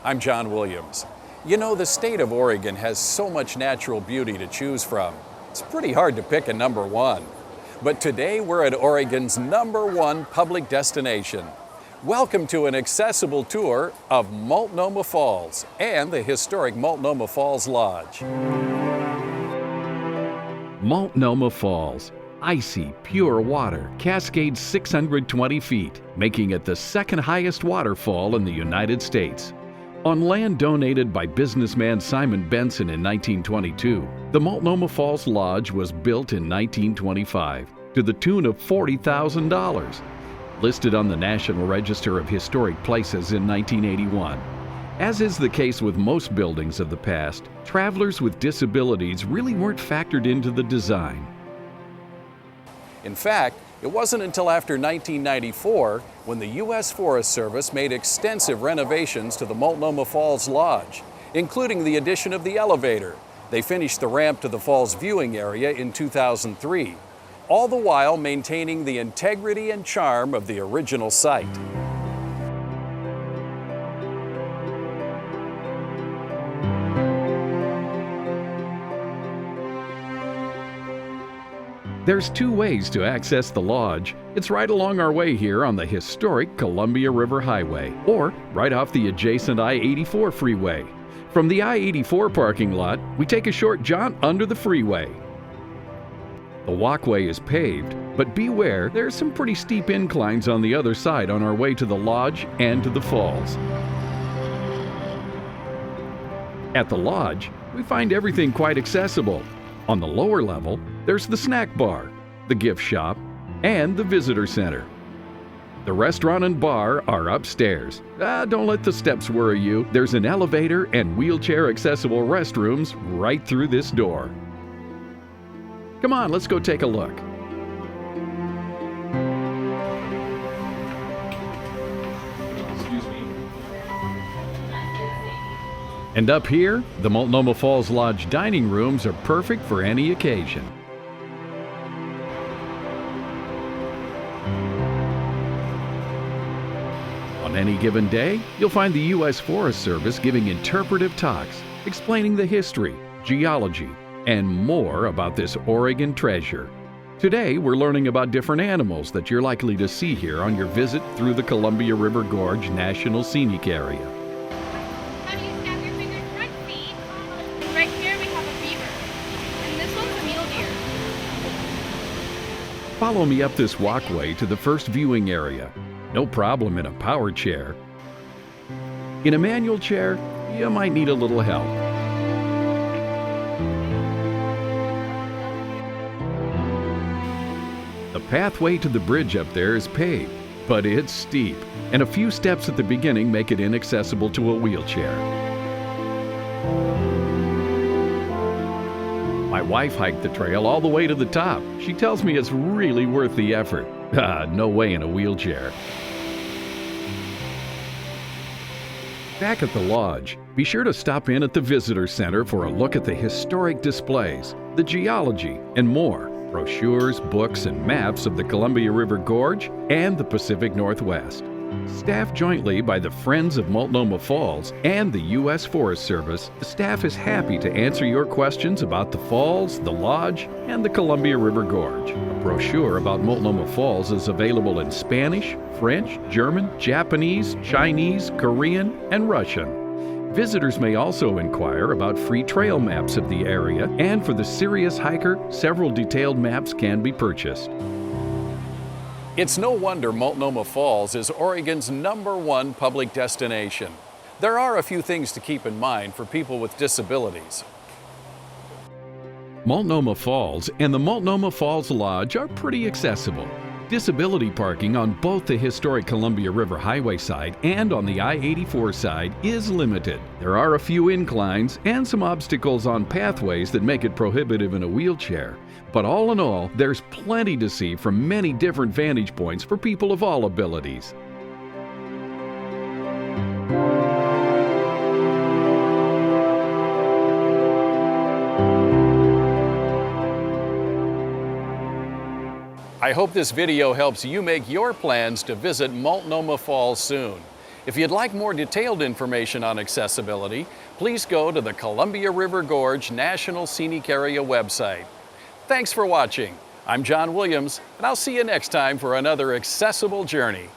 I'm John Williams. You know, the state of Oregon has so much natural beauty to choose from. It's pretty hard to pick a number one. But today we're at Oregon's #1 public destination. Welcome to an accessible tour of Multnomah Falls and the historic Multnomah Falls Lodge. Multnomah Falls. Icy, pure water cascades 620 feet, making it the second highest waterfall in the United States. On land donated by businessman Simon Benson in 1922, the Multnomah Falls Lodge was built in 1925 to the tune of $40,000. Listed on the National Register of Historic Places in 1981. As is the case with most buildings of the past, travelers with disabilities really weren't factored into the design. In fact, it wasn't until after 1994 when the U.S. Forest Service made extensive renovations to the Multnomah Falls Lodge, including the addition of the elevator. They finished the ramp to the falls viewing area in 2003, all the while maintaining the integrity and charm of the original site. There's two ways to access the lodge. It's right along our way here on the historic Columbia River Highway, or right off the adjacent I-84 freeway. From the I-84 parking lot, we take a short jaunt under the freeway. The walkway is paved, but beware, there's some pretty steep inclines on the other side on our way to the lodge and to the falls. At the lodge, we find everything quite accessible. On the lower level, there's the snack bar, the gift shop, and the visitor center. The restaurant and bar are upstairs. Don't let the steps worry you. There's an elevator and wheelchair-accessible restrooms right through this door. Come on, let's go take a look. And up here, the Multnomah Falls Lodge dining rooms are perfect for any occasion. On any given day, you'll find the U.S. Forest Service giving interpretive talks, explaining the history, geology, and more about this Oregon treasure. Today, we're learning about different animals that you're likely to see here on your visit through the Columbia River Gorge National Scenic Area. Follow me up this walkway to the first viewing area. No problem in a power chair. In a manual chair, you might need a little help. The pathway to the bridge up there is paved, but it's steep, and a few steps at the beginning make it inaccessible to a wheelchair. My wife hiked the trail all the way to the top. She tells me it's really worth the effort. No way in a wheelchair. Back at the lodge, be sure to stop in at the visitor center for a look at the historic displays, the geology, and more. Brochures, books, and maps of the Columbia River Gorge and the Pacific Northwest. Staffed jointly by the Friends of Multnomah Falls and the U.S. Forest Service, the staff is happy to answer your questions about the falls, the lodge, and the Columbia River Gorge. A brochure about Multnomah Falls is available in Spanish, French, German, Japanese, Chinese, Korean, and Russian. Visitors may also inquire about free trail maps of the area, and for the serious hiker, several detailed maps can be purchased. It's no wonder Multnomah Falls is Oregon's #1 public destination. There are a few things to keep in mind for people with disabilities. Multnomah Falls and the Multnomah Falls Lodge are pretty accessible. Disability parking on both the historic Columbia River Highway side and on the I-84 side is limited. There are a few inclines and some obstacles on pathways that make it prohibitive in a wheelchair. But all in all, there's plenty to see from many different vantage points for people of all abilities. I hope this video helps you make your plans to visit Multnomah Falls soon. If you'd like more detailed information on accessibility, please go to the Columbia River Gorge National Scenic Area website. Thanks for watching. I'm John Williams, and I'll see you next time for another accessible journey.